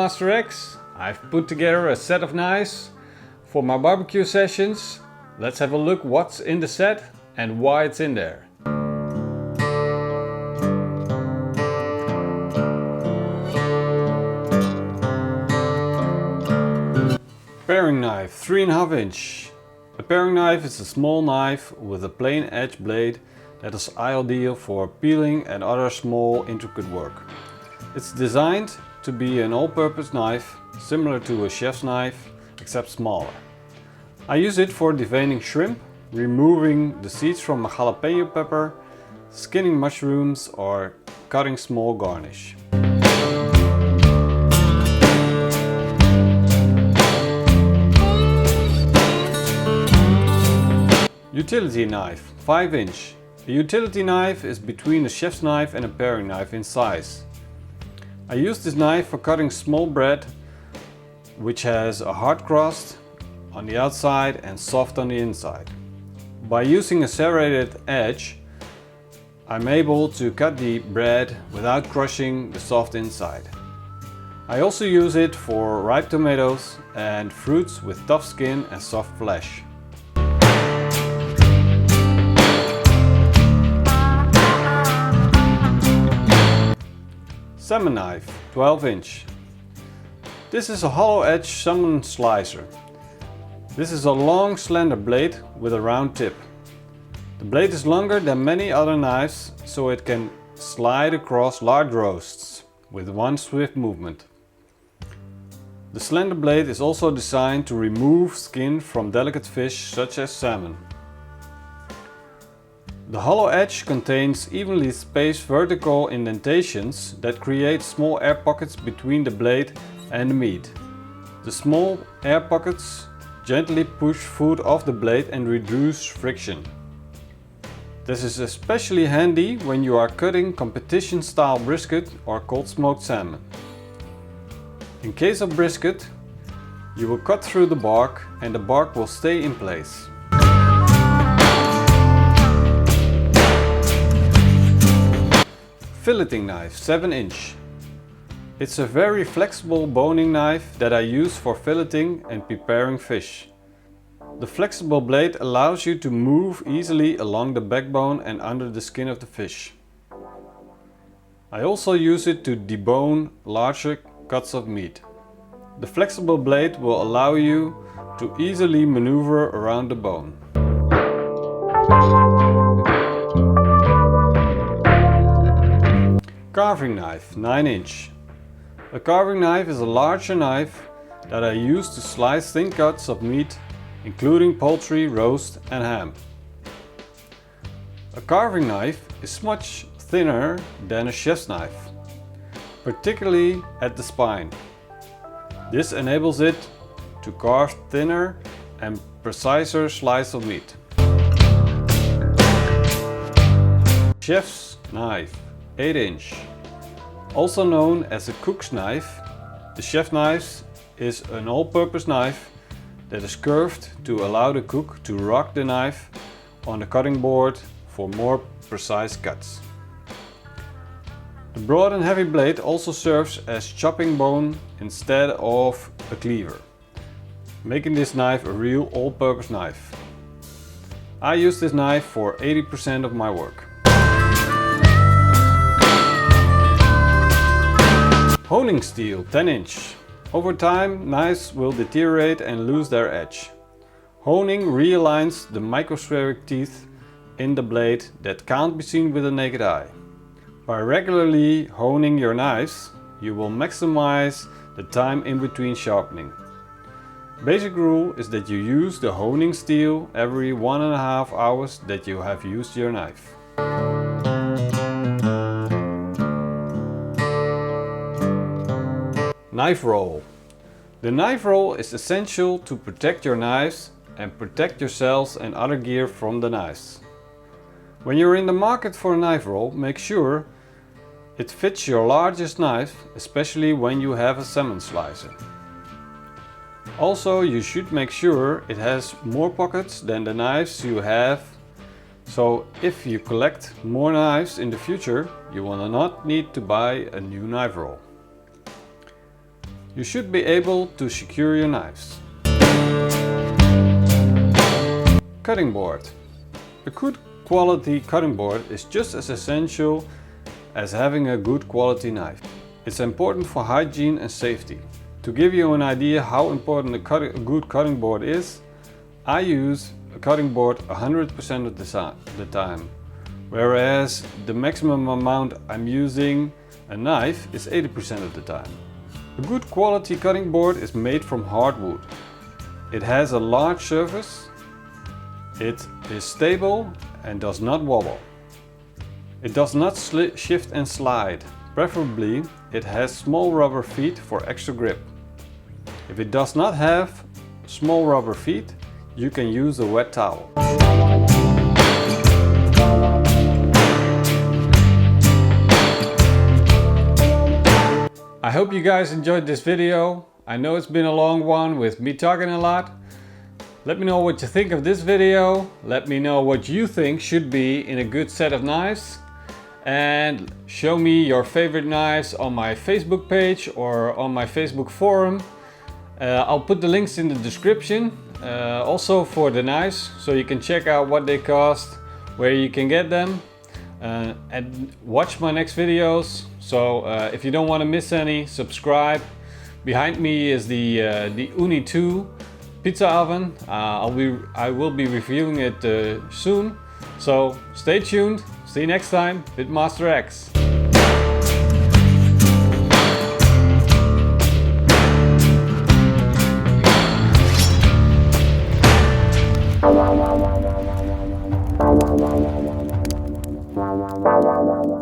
Master X. I've put together a set of knives for my barbecue sessions. Let's have a look what's in the set and why it's in there. Paring knife, 3.5 inch. A paring knife is a small knife with a plain edge blade that is ideal for peeling and other small intricate work. It's designed to be an all-purpose knife, similar to a chef's knife, except smaller. I use it for deveining shrimp, removing the seeds from a jalapeno pepper, skinning mushrooms or cutting small garnish. Utility knife, 5 inch. A utility knife is between a chef's knife and a paring knife in size. I use this knife for cutting small bread, which has a hard crust on the outside and soft on the inside. By using a serrated edge, I'm able to cut the bread without crushing the soft inside. I also use it for ripe tomatoes and fruits with tough skin and soft flesh. Salmon knife, 12 inch. This is a hollow edge salmon slicer. This is a long slender blade with a round tip. The blade is longer than many other knives, so it can slide across large roasts with one swift movement. The slender blade is also designed to remove skin from delicate fish such as salmon. The hollow edge contains evenly spaced vertical indentations that create small air pockets between the blade and the meat. The small air pockets gently push food off the blade and reduce friction. This is especially handy when you are cutting competition style brisket or cold smoked salmon. In case of brisket, you will cut through the bark and the bark will stay in place. Filleting knife, 7 inch. It's a very flexible boning knife that I use for filleting and preparing fish. The flexible blade allows you to move easily along the backbone and under the skin of the fish. I also use it to debone larger cuts of meat. The flexible blade will allow you to easily maneuver around the bone. Carving knife, 9 inch. A carving knife is a larger knife that I use to slice thin cuts of meat, including poultry, roast and ham. A carving knife is much thinner than a chef's knife, particularly at the spine. This enables it to carve thinner and preciser slices of meat. Chef's knife, 8 inch. Also known as a cook's knife, the chef knife is an all-purpose knife that is curved to allow the cook to rock the knife on the cutting board for more precise cuts. The broad and heavy blade also serves as chopping bone instead of a cleaver, making this knife a real all-purpose knife. I use this knife for 80% of my work. Honing steel, 10 inch. Over time, knives will deteriorate and lose their edge. Honing realigns the microspheric teeth in the blade that can't be seen with the naked eye. By regularly honing your knives, you will maximize the time in between sharpening. Basic rule is that you use the honing steel every 1.5 hours that you have used your knife. Knife roll. The knife roll is essential to protect your knives and protect yourselves and other gear from the knives. When you're in the market for a knife roll, make sure it fits your largest knife, especially when you have a salmon slicer. Also, you should make sure it has more pockets than the knives you have, so if you collect more knives in the future, you will not need to buy a new knife roll. you should be able to secure your knives. Cutting board. A good quality cutting board is just as essential as having a good quality knife. It's important for hygiene and safety. To give you an idea how important a good cutting board is, I use a cutting board 100% of the time, whereas the maximum amount I'm using a knife is 80% of the time. A good quality cutting board is made from hardwood. It has a large surface, it is stable and does not wobble. It does not shift and slide. Preferably, it has small rubber feet for extra grip. If it does not have small rubber feet, you can use a wet towel. I hope you guys enjoyed this video. I know it's been a long one with me talking a lot. Let me know what you think of this video. Let me know what you think should be in a good set of knives. And show me your favorite knives on my Facebook page or on my Facebook forum. I'll put the links in the description also for the knives, so you can check out what they cost, where you can get them, and watch my next videos. So if you don't want to miss any, subscribe. Behind me is the Uni 2 pizza oven. I will be reviewing it soon, so stay tuned. See you next time with Master X. Wow.